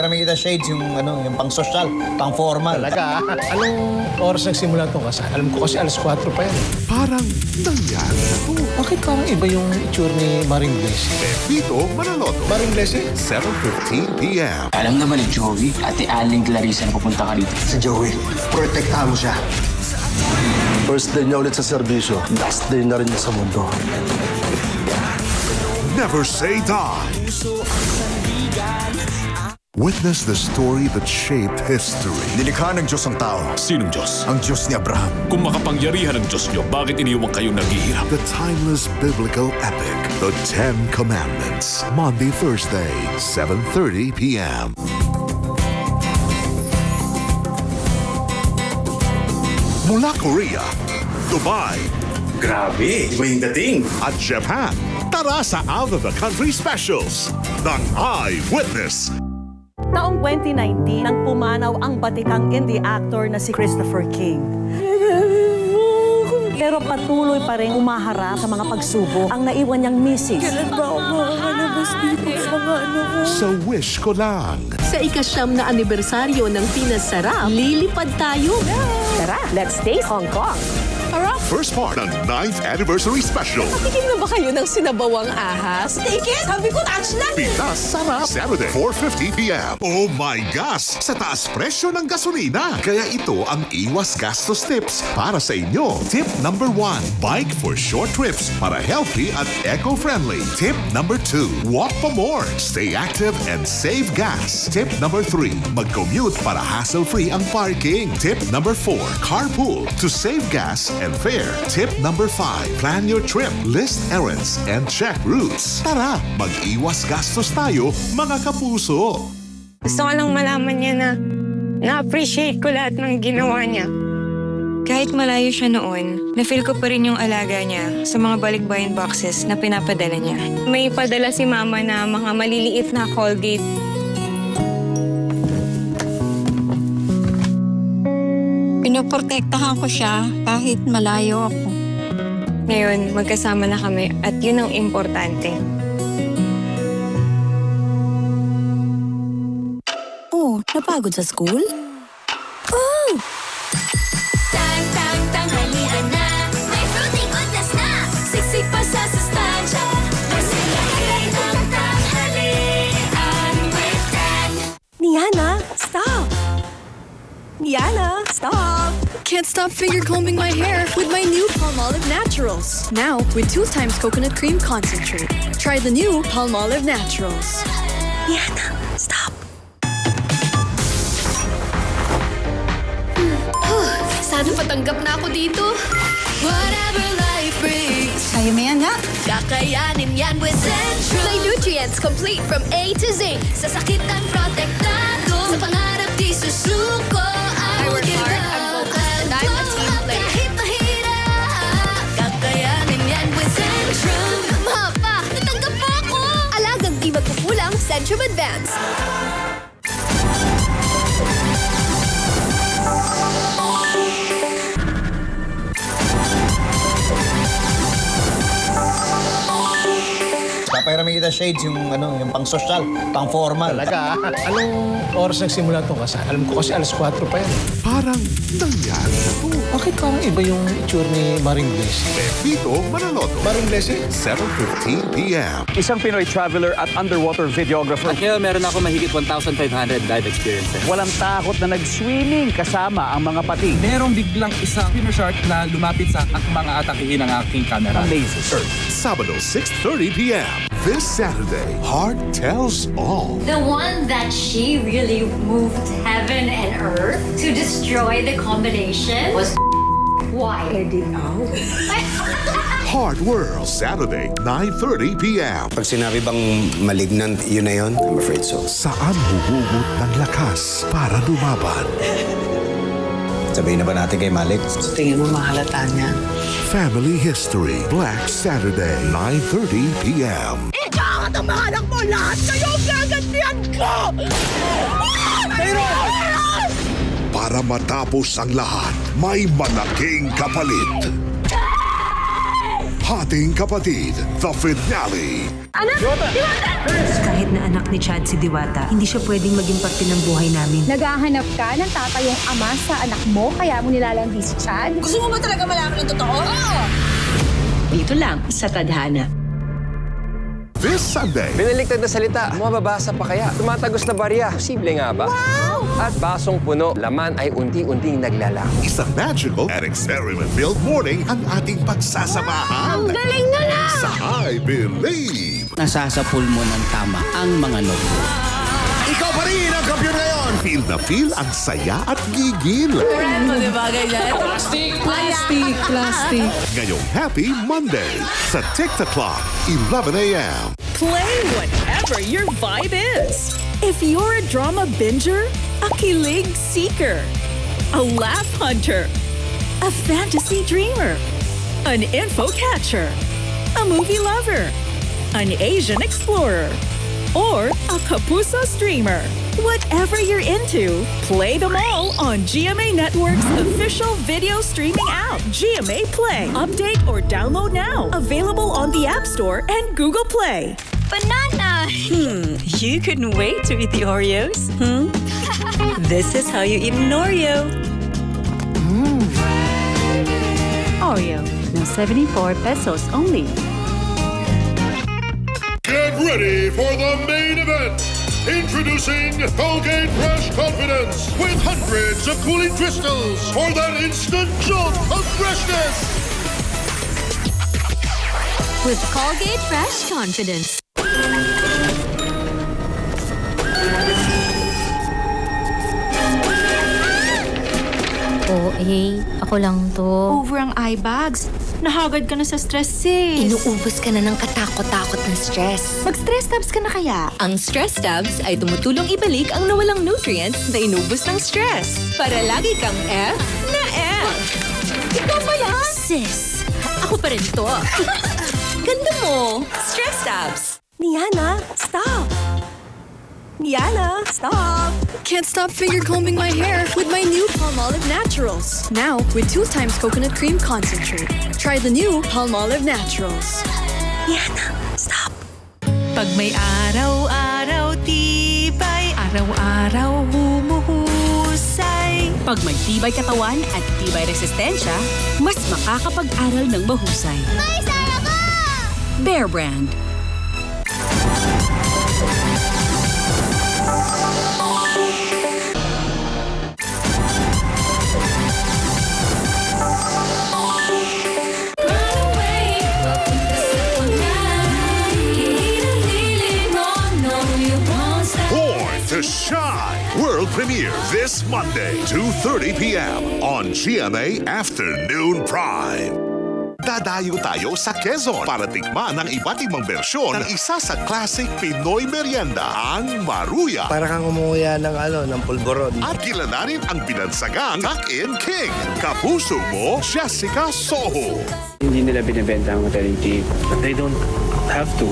Papairamin kita shades, yung pang social, pang formal. Talaga? Anong oras nagsimula itong kasal? Alam ko kasi alas 4 pa yan. Parang nangyari na to. Bakit parang iba yung itsure ni Maring Blessing? Vito Manaloto, Maring Blessing? 7:15 p.m. Alam naman ni Joey, Ate Aling Clarissa na pupunta ka dito. Si Joey, protektahan mo siya. First day niya ulit sa serbisyo. Last day na rin niya sa mundo. Never say die. Witness the story that shaped history. Nilikha ng Diyos ang tao. Sinong Diyos? Ang Diyos ni Abraham. Kung makapangyarihan ng Diyos niyo, bakit iniwan kayong naghihirap? The timeless biblical epic, The Ten Commandments. Monday, Thursday, 7:30 p.m. Mula Korea, Dubai, Grabe, iba yung dating. at Japan. Tara sa Out of the Country Specials ng Eyewitness. Taong 2019 nang pumanaw ang batikang indie actor na si Christopher King. Pero patuloy pa rin umaharap sa mga pagsubok ang naiwan niyang misis. Kailan ba ako makakalabas dito sa mga anak ko? Sa wish ko lang. Sa ika-9 na anibersaryo ng Pinasarap, lilipad tayo. Tara, let's taste Hong Kong. First part ng 9th Anniversary Special. Tikim na ba kayo ng sinabawang ahas? Take it! Sabi ko, touch lang! Pinas Sarap, Saturday, 4:50 p.m. Oh my gosh! Sa taas presyo ng gasolina. Kaya ito ang iwas gastos tips para sa inyo. Tip number 1, bike for short trips para healthy at eco-friendly. Tip number 2, walk pa more. Stay active and save gas. Tip number 3, mag-commute para hassle-free ang parking. Tip number 4, carpool to save gas and fare. Tip number 5, plan your trip, list errands, and check routes. Tara, mag-iwas gastos tayo, mga kapuso. Gusto ko lang malaman niya na na-appreciate ko lahat ng ginawa niya. Kahit malayo siya noon, na-feel ko pa rin yung alaga niya sa mga balikbayan boxes na pinapadala niya. May padala si Mama na mga maliliit na Colgate. Pinoprotektahan ko siya kahit malayo ako. Ngayon, magkasama na kami at yun ang importante. Oh, napagod sa school? Oh! Tanghalian na, may fruity goodness na. Siksik pa sa sustansya. Masaya ang tanghalian with Dan. Niana, stop! Niana, stop! Can't stop finger combing my hair with my new Palmolive Naturals. Now with 2 times coconut cream concentrate. Try the new Palmolive Naturals. Niana, stop! Sana patanggap na ako dito. Whatever life brings, Kaya mo yan, ha? kakayanin yan with Centrum. May nutrients complete from A to Z. Sa sakit ang protektado. Sa pangarap di susuko. I will give hard, I'm focused, and I'm a team player. Kahit mahirap, kakayanin yan with Centrum. Mapa, natanggap mo ako! Alagang di magkukulang, Centrum Advance. Papairamin kita shades, yung pang social, pang formal. Talaga? Anong oras nagsimula itong kasal? Alam ko kasi alas 4 pa yan. Parang nangyari na to. Bakit parang iba yung itsure ni Maring Blessing? Vito Manaloto, Maring Blessing? 7:15 p.m. Isang Pinoy traveler at underwater videographer. Kaya meron ako mahigit 1,500 dive experiences. Walang takot na nag-swimming kasama ang mga pati. Merong biglang isang Pinoy shark na lumapit sa mga atakihin ng aking camera. Amazing. Sabado, 6:30 p.m. This Saturday, Heart Tells All. The one that she really moved heaven and earth to destroy the combination was why? Heart World, Saturday, 9:30 p.m. Pag sinabi bang malignant, yun na yun? I'm afraid so. Saan huhugot ng lakas para lumaban? Sabihin na ba natin kay Malik? Tingin mo mahalata niya? Family History, Black Saturday, 9:30 p.m. Ikaw at ang mga anak mo, lahat kayo gagantihan ko! Para matapos ang lahat, may malaking kapalit. Hating Kapatid, the finale. Kahit na anak ni Chad si Diwata, hindi siya pwedeng maging parte ng buhay namin. Naghahanap ka ng tatayong ama sa anak mo, kaya mo nilalandi si Chad? Gusto mo ba talaga malaman yung totoo? Dito lang sa Tadhana. This Sunday, Biniligtad na salita, mababasa pa kaya? Tumatagos na barya, posible nga ba? Wow! At basong puno, laman ay unti-unting naglalako. isang magical and experiment-filled morning ang ating pagsasamahan. Galing na na! Sa I Believe. Nasasapul mo ng tama ang mga notebook. Ikaw pa rin ang kampiyon ngayon! Feel na feel ang saya at gigil. Plastic. Ngayong Happy Monday sa TikTok, 11 a.m. Play whatever your vibe is. If you're a drama binger, a kilig seeker, a laugh hunter, a fantasy dreamer, an info catcher, a movie lover, an Asian explorer, or a Kapuso streamer. Whatever you're into, play them all on GMA Network's official video streaming app, GMA Play. Update or download now. Available on the App Store and Google Play. Banana! You couldn't wait to eat the Oreos? This is how you eat an Oreo. Oreo, now 74 pesos only. Get ready for the main event. Introducing Colgate Fresh Confidence with hundreds of cooling crystals for that instant jolt of freshness. With Colgate Fresh Confidence. Ako lang to. Over ang eye bags. Nahagad ka na sa stress, sis. Inuubos ka na ng katakot-takot na stress. Mag-stress tabs ka na kaya? Ang Stress Tabs ay tumutulong ibalik ang nawalang nutrients na inubos ng stress. Para lagi kang F na F. Ikaw ba yan? Sis, ako pa rin to. Ganda mo. Stress Tabs. Niana, stop! Niana, stop! Can't stop finger combing my hair with my new Palmolive Naturals. Now with 2 times coconut cream concentrate. Try the new Palmolive Naturals. Niana, stop! Pag may araw-araw tibay, araw-araw humuhusay. Pag may tibay katawan at tibay resistensya, mas makakapag-aral ng mahusay. May saya ka! Bear Brand. Born to Shine. World premiere this Monday, 2:30 p.m. on GMA Afternoon Prime. Dadayo tayo sa Quezon para tikman ang iba't ibang bersyon ng isa sa classic Pinoy merienda, ang Maruya. Para kang umuya ng pulboron. At kilalanin ang binansagang Tuck-in King. Kapuso mo, Jessica Soho. Hindi nila binibenta ang maternity, but they don't have to.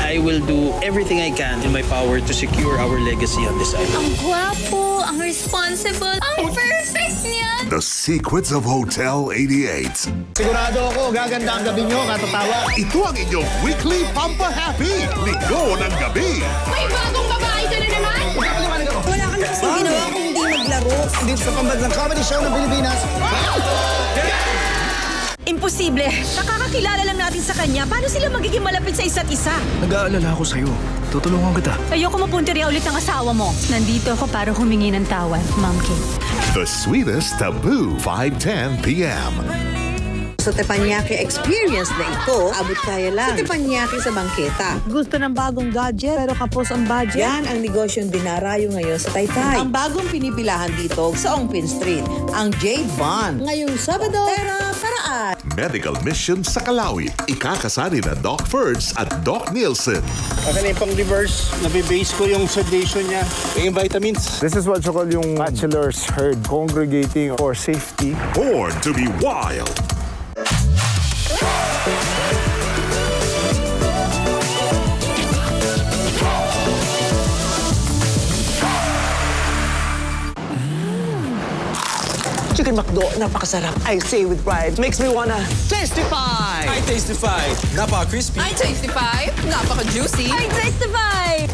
I will do everything I can in my power to secure our legacy on this island. Ang gwapo, ang responsible, ang perfect niya. The Secrets of Hotel 88. Sigurado ako, gaganda ang gabi nyo, katatawa. Ito ang inyong weekly Pampahappy. Linggo ng gabi. May bagong babae ka na naman? Wala ka na kasing ginawa kung hindi maglaro. Dito sa pambansang comedy show ng Pilipinas. Imposible. Nakakakilala lang natin sa kanya. Paano sila magiging malapit sa isa't isa? Nag-aalala ako sa'yo. Tutulungan kita. Ayoko mapunteriya ulit ang asawa mo. Nandito ako para humingi ng tawad, Ma'am Kim. The Sweetest Taboo, 5:10 p.m. Sa Teppanyaki experience na ito, abot kaya lang. Sa Teppanyaki sa bangketa. Gusto ng bagong gadget, pero kapos ang budget. Yan ang negosyong dinarayo ngayon sa Taytay. Ang bagong pinipilahan dito sa Ongpin Street, ang Jade Bond. Ngayong Sabado, paraan. Medical Mission sa Kalawit. Ikakasali na Doc Ferds at Doc Nielsen. Okay na yung pang-reverse. Nabibase ko yung sedation niya. Yung vitamins. This is what you call yung bachelor's herd, congregating for safety. Born to be wild. Chicken McDo, napakasarap. I say with pride. Makes me wanna testify! I Tastify. Napaka-crispy. I Tastify. Napaka-juicy. I Tastify.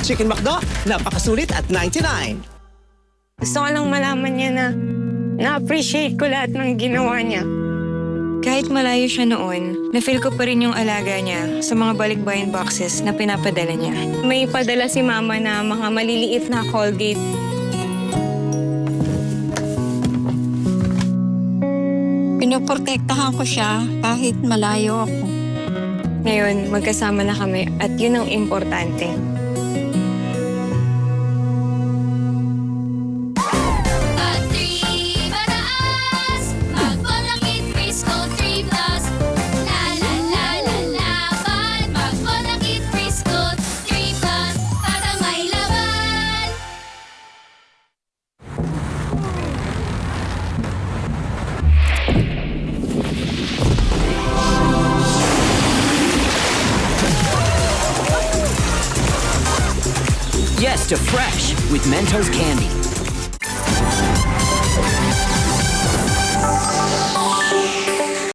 Chicken McDo, napakasulit at 99. Gusto ko lang malaman niya na na-appreciate ko lahat ng ginawa niya. Kahit malayo siya noon, na-feel ko pa rin yung alaga niya sa mga balikbayan boxes na pinapadala niya. May padala si Mama na mga maliliit na Colgate. Pinoprotektahan ko siya kahit malayo ako. Ngayon, magkasama na kami at yun ang importante. Yes to fresh with Mentos candy.